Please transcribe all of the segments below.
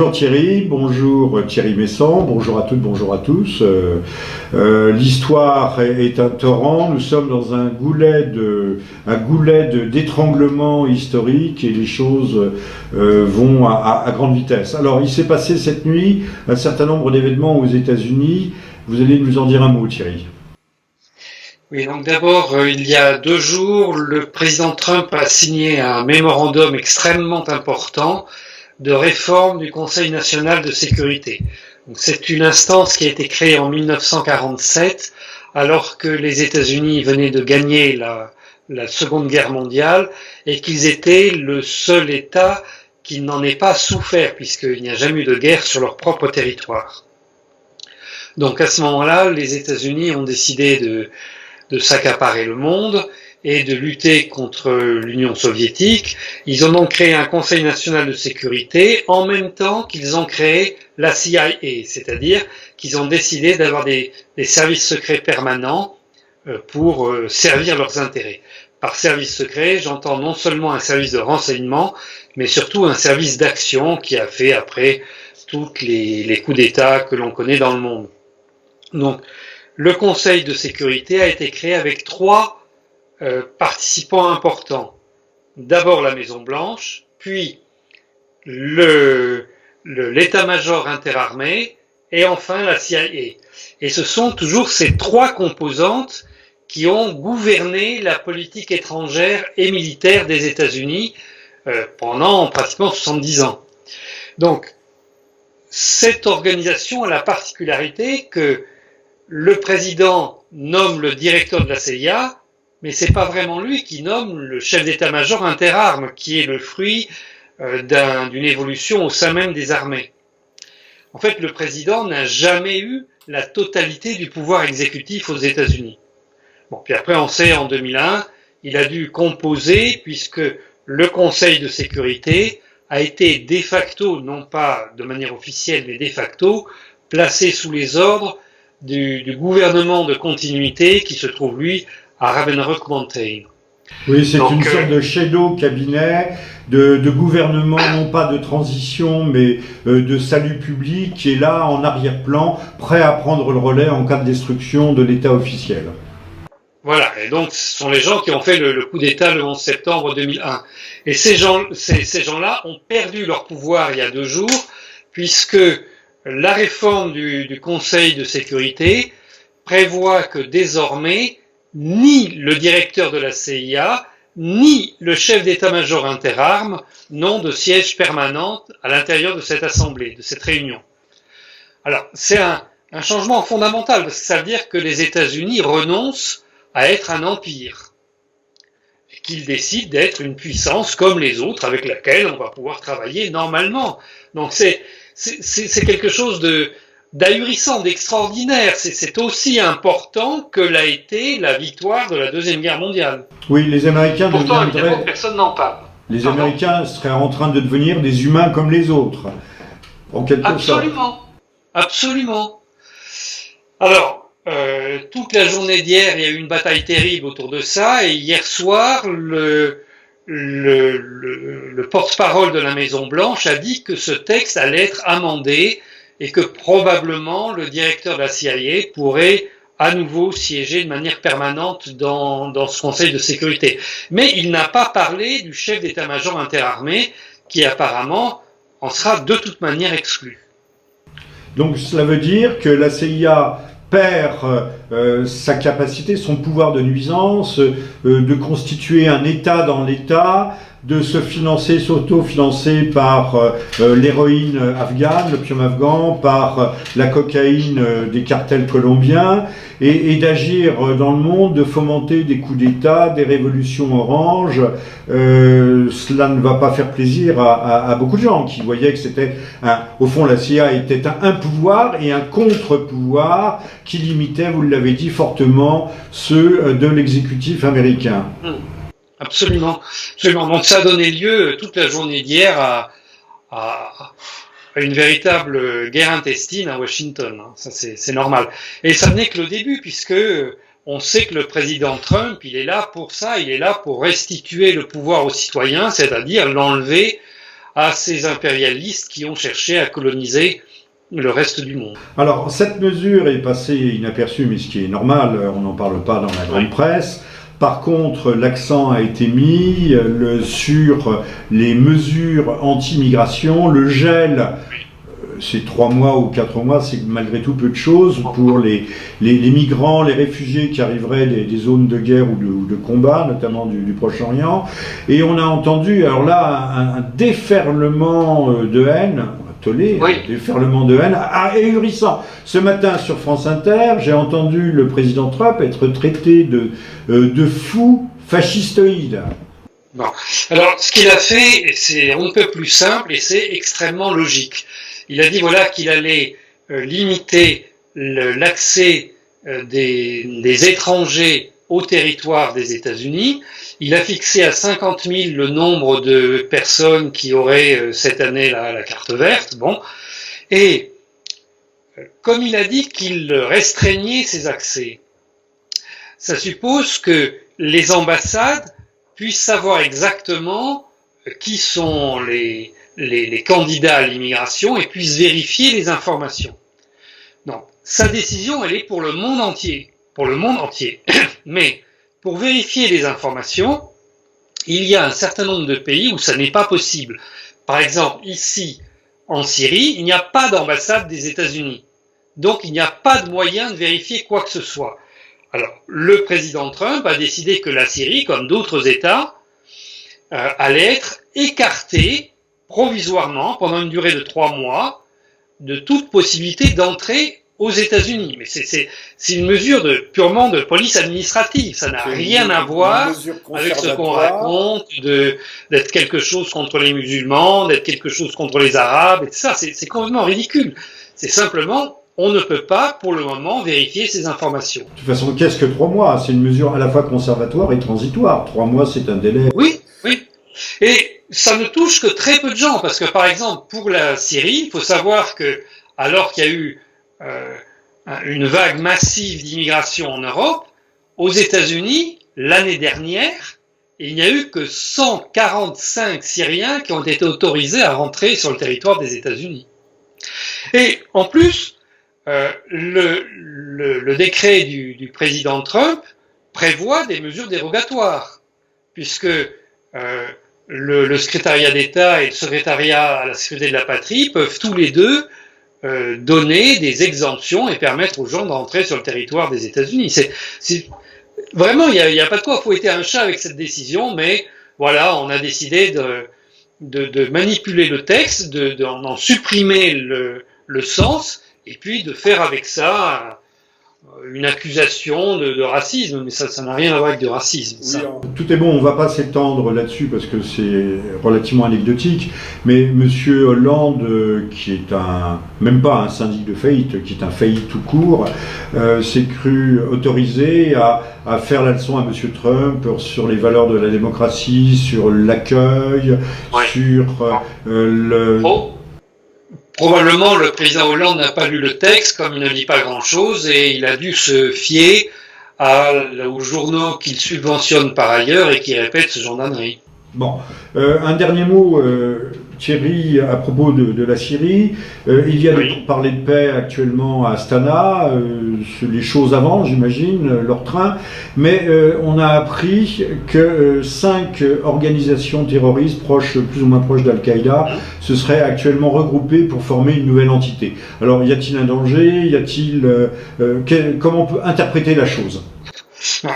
Bonjour Thierry, bonjour Thierry Messant, bonjour à toutes, bonjour à tous. L'histoire est un torrent, nous sommes dans un goulet d'étranglement historique et les choses vont à grande vitesse. Alors il s'est passé cette nuit un certain nombre d'événements aux États-Unis, vous allez nous en dire un mot Thierry. Oui, donc d'abord, il y a 2 jours, le président Trump a signé un mémorandum extrêmement important de réforme du Conseil national de sécurité. Donc, c'est une instance qui a été créée en 1947, alors que les États-Unis venaient de gagner la Seconde Guerre mondiale et qu'ils étaient le seul État qui n'en ait pas souffert, puisqu'il n'y a jamais eu de guerre sur leur propre territoire. Donc à ce moment-là, les États-Unis ont décidé de s'accaparer le monde et de lutter contre l'Union soviétique. Ils ont donc créé un Conseil national de sécurité en même temps qu'ils ont créé la CIA, c'est-à-dire qu'ils ont décidé d'avoir des services secrets permanents pour servir leurs intérêts. Par service secret, j'entends non seulement un service de renseignement, mais surtout un service d'action qui a fait après tous les coups d'État que l'on connaît dans le monde. Donc, le Conseil de sécurité a été créé avec 3 participants importants. D'abord la Maison-Blanche, puis l'état-major interarmé et enfin la CIA. Et ce sont toujours ces 3 composantes qui ont gouverné la politique étrangère et militaire des États-Unis pendant pratiquement 70 ans. Donc, cette organisation a la particularité que le président nomme le directeur de la CIA, mais c'est pas vraiment lui qui nomme le chef d'état-major interarmes, qui est le fruit d'une évolution au sein même des armées. En fait, le président n'a jamais eu la totalité du pouvoir exécutif aux États-Unis. Bon, puis après, on sait, en 2001, il a dû composer, puisque le Conseil de sécurité a été de facto, non pas de manière officielle, mais de facto, placé sous les ordres du gouvernement de continuité qui se trouve, lui, à Ravensbrück Mountain. Oui, c'est une sorte de shadow cabinet de gouvernement, non pas de transition, mais de salut public, qui est là en arrière-plan, prêt à prendre le relais en cas de destruction de l'État officiel. Voilà, et donc ce sont les gens qui ont fait le coup d'État le 11 septembre 2001. Et ces gens-là ont perdu leur pouvoir il y a 2 jours, puisque la réforme du Conseil de sécurité prévoit que désormais, ni le directeur de la CIA, ni le chef d'état-major interarmes n'ont de siège permanent à l'intérieur de cette assemblée, de cette réunion. Alors, c'est un changement fondamental, parce que ça veut dire que les États-Unis renoncent à être un empire, et qu'ils décident d'être une puissance comme les autres, avec laquelle on va pouvoir travailler normalement. Donc c'est quelque chose d'ahurissant, d'extraordinaire. C'est aussi important que l'a été la victoire de la Deuxième Guerre mondiale. Oui, les Américains pourtant, évidemment, personne n'en parle. Les Américains seraient en train de devenir des humains comme les autres, en quelque sorte. Absolument, absolument. Alors, toute la journée d'hier, il y a eu une bataille terrible autour de ça, et hier soir, le porte-parole de la Maison-Blanche a dit que ce texte allait être amendé et que probablement le directeur de la CIA pourrait à nouveau siéger de manière permanente dans ce Conseil de sécurité. Mais il n'a pas parlé du chef d'état-major interarmé qui apparemment en sera de toute manière exclu. Donc cela veut dire que la CIA perd sa capacité, son pouvoir de nuisance, de constituer un État dans l'État, de se financer, s'auto-financer par l'héroïne afghane, l'opium afghan, par la cocaïne des cartels colombiens, et d'agir dans le monde, de fomenter des coups d'État, des révolutions oranges. Cela ne va pas faire plaisir à beaucoup de gens qui voyaient que c'était, au fond, la CIA était un pouvoir et un contre-pouvoir qui limitait, vous l'avez dit, fortement ceux de l'exécutif américain. Absolument, absolument. Donc ça a donné lieu toute la journée d'hier à une véritable guerre intestine à Washington. Ça c'est normal. Et ça n'est que le début, puisque on sait que le président Trump, il est là pour ça, il est là pour restituer le pouvoir aux citoyens, c'est-à-dire l'enlever à ces impérialistes qui ont cherché à coloniser le reste du monde. Alors, cette mesure est passée inaperçue, mais ce qui est normal, on n'en parle pas dans la grande presse. Par contre, l'accent a été mis sur les mesures anti-migration, le gel. C'est 3 mois ou 4 mois, c'est malgré tout peu de choses pour les migrants, les réfugiés qui arriveraient des zones de guerre ou de combat, notamment du Proche-Orient. Et on a entendu, alors là, un déferlement de haine, un déferlement de haine ahurissant. Ce matin, sur France Inter, j'ai entendu le président Trump être traité de fou fascistoïde. Bon. Alors, ce qu'il a fait, c'est on ne peut plus simple et c'est extrêmement logique. Il a dit voilà qu'il allait limiter l'accès des étrangers au territoire des États-Unis. Il a fixé à 50 000 le nombre de personnes qui auraient cette année la carte verte. Bon, et comme il a dit qu'il restreignait ses accès, ça suppose que les ambassades puissent savoir exactement qui sont les candidats à l'immigration et puissent vérifier les informations. Donc, sa décision, elle est pour le monde entier. Mais, pour vérifier les informations, il y a un certain nombre de pays où ça n'est pas possible. Par exemple, ici, en Syrie, il n'y a pas d'ambassade des États-Unis. Donc, il n'y a pas de moyen de vérifier quoi que ce soit. Alors, le président Trump a décidé que la Syrie, comme d'autres États, allait être écartée provisoirement, pendant une durée de 3 mois, de toute possibilité d'entrée aux États-Unis. Mais c'est une mesure purement de police administrative. Ça n'a rien à voir avec ce qu'on raconte d'être quelque chose contre les musulmans, d'être quelque chose contre les Arabes, et tout ça. C'est complètement ridicule. C'est simplement, on ne peut pas, pour le moment, vérifier ces informations. De toute façon, qu'est-ce que 3 mois? C'est une mesure à la fois conservatoire et transitoire. 3 mois, c'est un délai. Oui. Et ça ne touche que très peu de gens, parce que par exemple, pour la Syrie, il faut savoir que, alors qu'il y a eu une vague massive d'immigration en Europe, aux États-Unis, l'année dernière, il n'y a eu que 145 Syriens qui ont été autorisés à rentrer sur le territoire des États-Unis. Et en plus, le décret du président Trump prévoit des mesures dérogatoires, puisque le secrétariat d'État et le secrétariat à la sécurité de la patrie peuvent tous les deux donner des exemptions et permettre aux gens d'entrer sur le territoire des États-Unis. Vraiment, il y a pas de quoi fouetter un chat avec cette décision, mais voilà, on a décidé de manipuler le texte, d'en supprimer le sens, et puis de faire avec ça une accusation de racisme, mais ça n'a rien à voir avec du racisme. Ça. Oui, tout est bon, on ne va pas s'étendre là-dessus parce que c'est relativement anecdotique, mais Monsieur Hollande, qui est même pas un syndic de faillite, qui est un failli tout court, s'est cru autorisé à faire la leçon à Monsieur Trump sur les valeurs de la démocratie, sur l'accueil, sur Probablement, le président Hollande n'a pas lu le texte, comme il ne lit pas grand-chose, et il a dû se fier aux journaux qu'il subventionne par ailleurs et qui répètent ce genre d'âneries. Bon, un dernier mot, Thierry, à propos de la Syrie. Il y a des pourparlers de paix actuellement à Astana. Les choses avancent, j'imagine, leur train. Mais on a appris que 5 organisations terroristes plus ou moins proches d'Al-Qaïda se seraient actuellement regroupées pour former une nouvelle entité. Alors, y a-t-il un danger? Comment on peut interpréter la chose?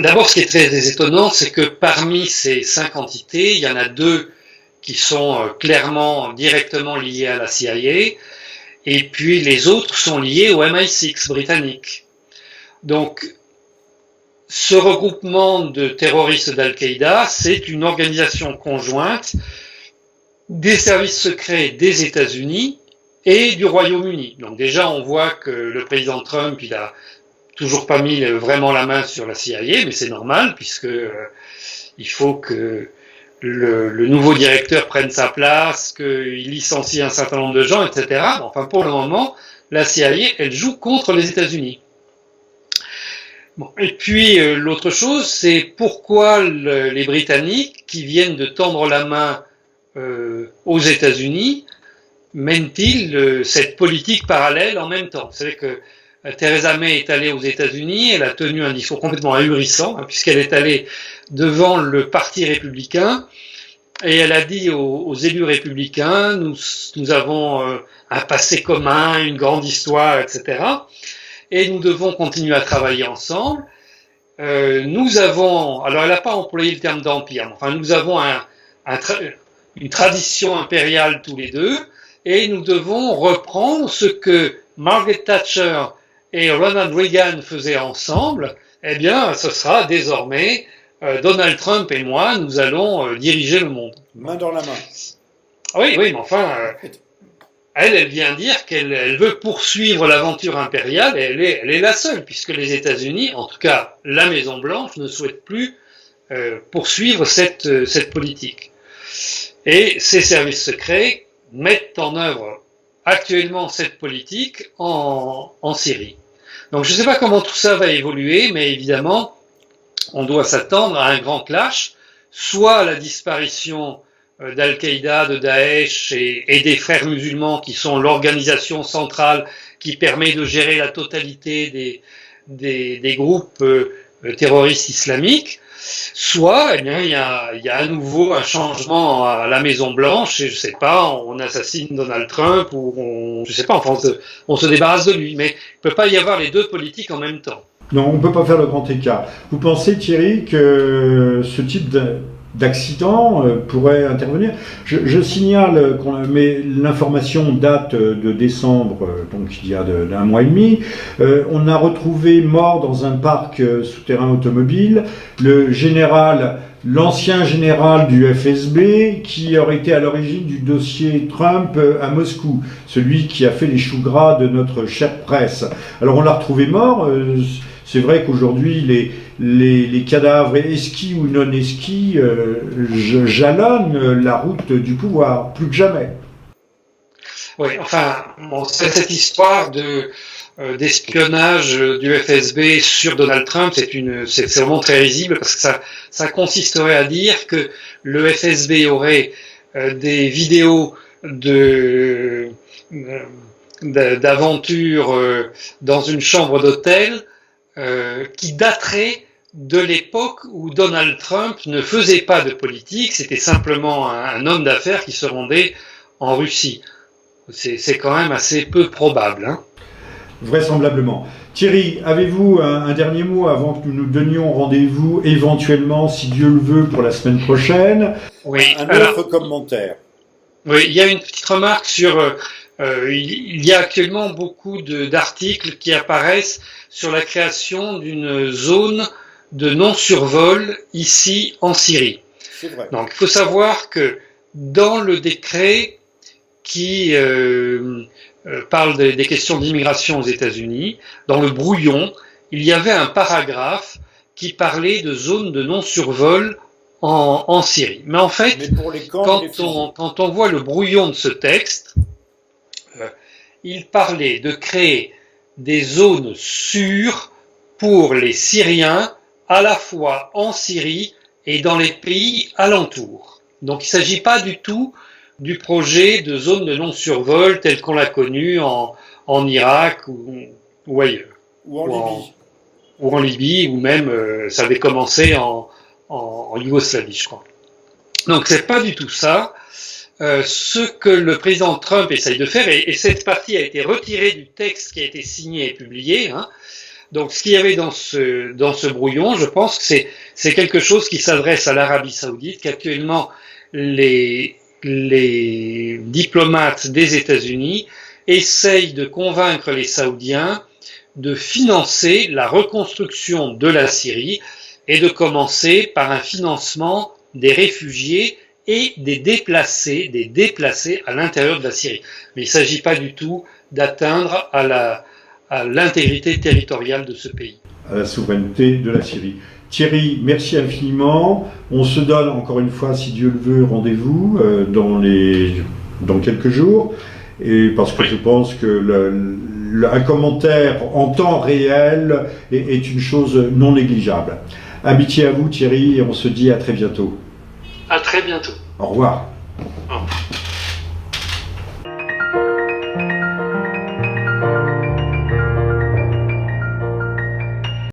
D'abord, ce qui est très étonnant, c'est que parmi ces 5 entités, il y en a 2 qui sont clairement, directement liées à la CIA, et puis les autres sont liés au MI6 britannique. Donc, ce regroupement de terroristes d'Al-Qaïda, c'est une organisation conjointe des services secrets des États-Unis et du Royaume-Uni. Donc déjà, on voit que le président Trump, il a toujours pas mis vraiment la main sur la CIA, mais c'est normal, puisque il faut que le nouveau directeur prenne sa place, qu'il licencie un certain nombre de gens, etc. Enfin, pour le moment, la CIA, elle joue contre les États-Unis. Bon. Et puis, l'autre chose, c'est pourquoi les Britanniques, qui viennent de tendre la main aux États-Unis mène-t-il cette politique parallèle en même temps? Vous savez que Theresa May est allée aux États-Unis, elle a tenu un discours complètement ahurissant, puisqu'elle est allée devant le Parti républicain et elle a dit aux élus républicains, nous avons un passé commun, une grande histoire, etc. Et nous devons continuer à travailler ensemble. Nous avons, alors elle n'a pas employé le terme d'empire, mais enfin nous avons une tradition impériale tous les deux, et nous devons reprendre ce que Margaret Thatcher et Ronald Reagan faisaient ensemble. Eh bien, ce sera désormais Donald Trump et moi, nous allons diriger le monde. Main dans la main. Oui, mais enfin, elle vient dire qu'elle veut poursuivre l'aventure impériale, et elle est la seule, puisque les États-Unis, en tout cas la Maison-Blanche, ne souhaite plus poursuivre cette politique. Et ces services secrets mettent en œuvre actuellement cette politique en Syrie. Donc je ne sais pas comment tout ça va évoluer, mais évidemment, on doit s'attendre à un grand clash, soit à la disparition d'Al-Qaïda, de Daesh et des frères musulmans qui sont l'organisation centrale qui permet de gérer la totalité des groupes terroristes islamiques, soit eh bien, il y a à nouveau un changement à la Maison Blanche et je sais pas, on assassine Donald Trump ou je sais pas, enfin on se débarrasse de lui, mais il ne peut pas y avoir les deux politiques en même temps. Non, on ne peut pas faire le grand écart. Vous pensez, Thierry, que ce type d'accident pourrait intervenir? Je signale mais l'information date de décembre, donc il y a d'un mois et demi. On a retrouvé mort dans un parc souterrain automobile l'ancien général du FSB qui aurait été à l'origine du dossier Trump à Moscou, celui qui a fait les choux gras de notre chère presse. Alors on l'a retrouvé mort. C'est vrai qu'aujourd'hui, les cadavres esquis ou non esquis jalonnent la route du pouvoir, plus que jamais. Oui, enfin, cette histoire d'espionnage du FSB sur Donald Trump, c'est vraiment très risible parce que ça consisterait à dire que le FSB aurait des vidéos d'aventures dans une chambre d'hôtel qui daterait de l'époque où Donald Trump ne faisait pas de politique, c'était simplement un homme d'affaires qui se rendait en Russie. C'est quand même assez peu probable. Hein. Vraisemblablement. Thierry, avez-vous un dernier mot avant que nous nous donnions rendez-vous éventuellement, si Dieu le veut, pour la semaine prochaine? Oui. Un autre commentaire. Oui, il y a une petite remarque sur... il y a actuellement beaucoup d'articles qui apparaissent sur la création d'une zone de non-survol ici en Syrie. C'est vrai. Donc il faut savoir que dans le décret qui parle des questions d'immigration aux États-Unis, dans le brouillon, il y avait un paragraphe qui parlait de zones de non-survol en Syrie. Mais en fait, quand on voit le brouillon de ce texte, il parlait de créer des zones sûres pour les Syriens, à la fois en Syrie et dans les pays alentours. Donc il ne s'agit pas du tout du projet de zone de non-survol tel qu'on l'a connu en Irak ou ailleurs. Ou en Libye. Ou en Libye, ou même ça avait commencé en Yougoslavie, je crois. Donc c'est pas du tout ça. Ce que le président Trump essaye de faire, et cette partie a été retirée du texte qui a été signé et publié, hein. Donc ce qu'il y avait dans ce brouillon, je pense que c'est quelque chose qui s'adresse à l'Arabie Saoudite, qu'actuellement les diplomates des États-Unis essayent de convaincre les Saoudiens de financer la reconstruction de la Syrie et de commencer par un financement des réfugiés et des déplacés à l'intérieur de la Syrie. Mais il ne s'agit pas du tout d'atteindre à l'intégrité territoriale de ce pays. À la souveraineté de la Syrie. Thierry, merci infiniment. On se donne encore une fois, si Dieu le veut, rendez-vous dans quelques jours. Et parce que je pense que un commentaire en temps réel est une chose non négligeable. Amitié à vous, Thierry, et on se dit à très bientôt. À très bientôt. Au revoir. Au revoir.